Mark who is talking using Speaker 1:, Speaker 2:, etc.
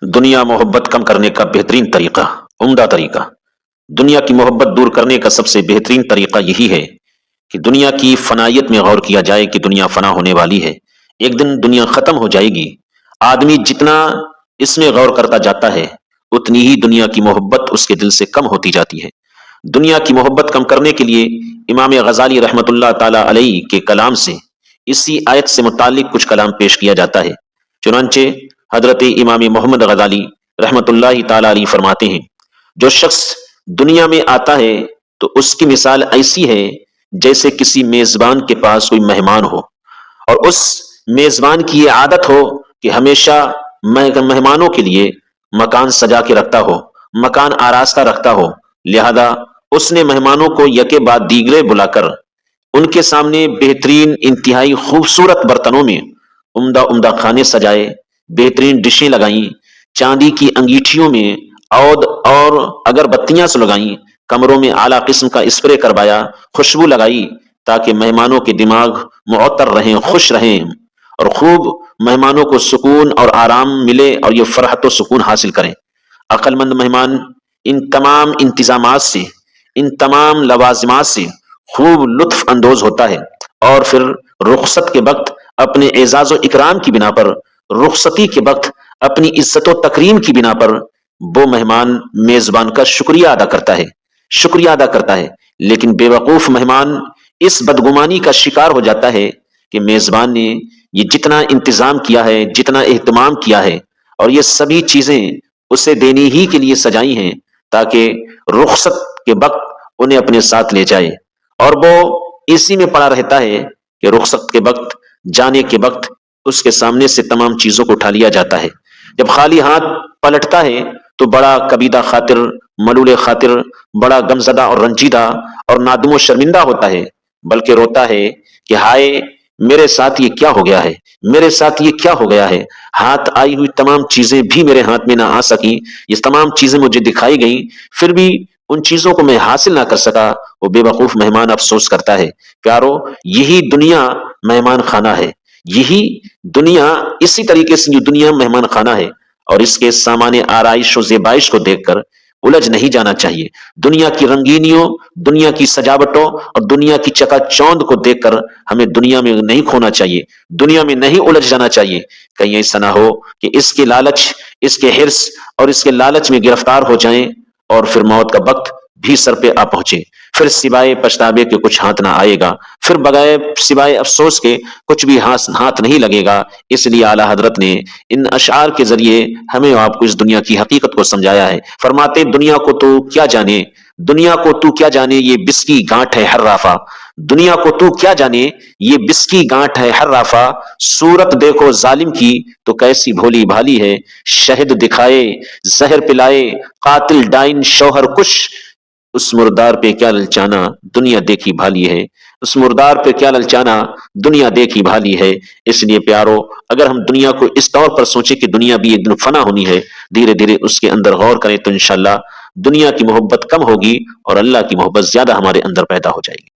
Speaker 1: دنیا محبت کم کرنے کا بہترین طریقہ، عمدہ طریقہ، دنیا کی محبت دور کرنے کا سب سے بہترین طریقہ یہی ہے کہ دنیا کی فنائیت میں غور کیا جائے کہ دنیا فنا ہونے والی ہے، ایک دن دنیا ختم ہو جائے گی۔ آدمی جتنا اس میں غور کرتا جاتا ہے اتنی ہی دنیا کی محبت اس کے دل سے کم ہوتی جاتی ہے۔ دنیا کی محبت کم کرنے کے لیے امام غزالی رحمۃ اللہ تعالی علیہ کے کلام سے اسی آیت سے متعلق کچھ کلام پیش کیا جاتا ہے۔ چنانچہ حضرت امام محمد غزالی رحمۃ اللہ تعالی علیہ فرماتے ہیں، جو شخص دنیا میں آتا ہے تو اس کی مثال ایسی ہے جیسے کسی میزبان کے پاس کوئی مہمان ہو، اور اس میزبان کی یہ عادت ہو کہ ہمیشہ مہمانوں کے لیے مکان سجا کے رکھتا ہو، مکان آراستہ رکھتا ہو، لہذا اس نے مہمانوں کو یکے بعد دیگرے بلا کر ان کے سامنے بہترین انتہائی خوبصورت برتنوں میں عمدہ عمدہ کھانے سجائے، بہترین ڈشیں لگائیں، چاندی کی انگیٹھیوں میں عود اور اگربتیاں سلگائیں، کمروں میں اعلیٰ قسم کا اسپرے کروایا، خوشبو لگائی تاکہ مہمانوں کے دماغ معطر رہیں، خوش رہیں، اور خوب مہمانوں کو سکون اور آرام ملے اور یہ فرحت و سکون حاصل کریں۔ عقل مند مہمان ان تمام انتظامات سے، ان تمام لوازمات سے خوب لطف اندوز ہوتا ہے، اور پھر رخصت کے وقت اپنے اعزاز و اکرام کی بنا پر، رخصتی کے وقت اپنی عزت و تکریم کی بنا پر وہ مہمان میزبان کا شکریہ ادا کرتا ہے، شکریہ ادا کرتا ہے۔ لیکن بے وقوف مہمان اس بدگمانی کا شکار ہو جاتا ہے کہ میزبان نے یہ جتنا انتظام کیا ہے، جتنا اہتمام کیا ہے، اور یہ سبھی چیزیں اسے دینے ہی کے لیے سجائی ہیں تاکہ رخصت کے وقت انہیں اپنے ساتھ لے جائے، اور وہ اسی میں پڑا رہتا ہے کہ رخصت کے وقت، جانے کے وقت اس کے سامنے سے تمام چیزوں کو اٹھا لیا جاتا ہے۔ جب خالی ہاتھ پلٹتا ہے تو بڑا کبیدہ خاطر، ملول خاطر، بڑا غمزدہ اور رنجیدہ اور نادم و شرمندہ ہوتا ہے، بلکہ روتا ہے کہ ہائے میرے ساتھ یہ کیا ہو گیا ہے، میرے ساتھ یہ کیا ہو گیا ہے، ہاتھ آئی ہوئی تمام چیزیں بھی میرے ہاتھ میں نہ آ سکیں، یہ تمام چیزیں مجھے دکھائی گئیں، پھر بھی ان چیزوں کو میں حاصل نہ کر سکا۔ وہ بے وقوف مہمان افسوس کرتا ہے۔ پیارو، یہی دنیا مہمان خانہ ہے، یہی دنیا، اسی طریقے سے یہ دنیا مہمان خانہ ہے، اور اس کے سامان آرائش و زیبائش کو دیکھ کر الجھ نہیں جانا چاہیے۔ دنیا کی رنگینیوں، دنیا کی سجاوٹوں اور دنیا کی چکا چوند کو دیکھ کر ہمیں دنیا میں نہیں کھونا چاہیے، دنیا میں نہیں الجھ جانا چاہیے۔ کہیں ایسا نہ ہو کہ اس کے لالچ، اس کے حرص اور اس کے لالچ میں گرفتار ہو جائیں اور پھر موت کا وقت بھی سر پہ آ پہنچے، پھر سوائے پچھتاوے کے کچھ ہاتھ نہ آئے گا، پھر بغیر سوائے افسوس کے کچھ بھی ہاتھ نہیں لگے گا۔ اس لیے اعلیٰ حضرت نے ان اشعار کے ذریعے ہمیں آپ کو اس دنیا کی حقیقت کو سمجھایا ہے۔ فرماتے، دنیا کو تو کیا جانے، دنیا کو تو کیا جانے، یہ بس کی گانٹھ ہے ہر رافع، دنیا کو تو کیا جانے یہ بس کی گانٹھ ہے ہر رافع، صورت دیکھو ظالم کی تو کیسی بھولی بھالی ہے، شہد دکھائے زہر پلائے قاتل ڈائن شوہر کش، اس مردار پہ کیا للچانا دنیا دیکھی بھالی ہے، اس مردار پہ کیا للچانا دنیا دیکھی بھالی ہے۔ اس لیے پیارو، اگر ہم دنیا کو اس طور پر سوچیں کہ دنیا بھی ایک دن فنا ہونی ہے، دھیرے دھیرے اس کے اندر غور کریں تو انشاءاللہ دنیا کی محبت کم ہوگی اور اللہ کی محبت زیادہ ہمارے اندر پیدا ہو جائے گی۔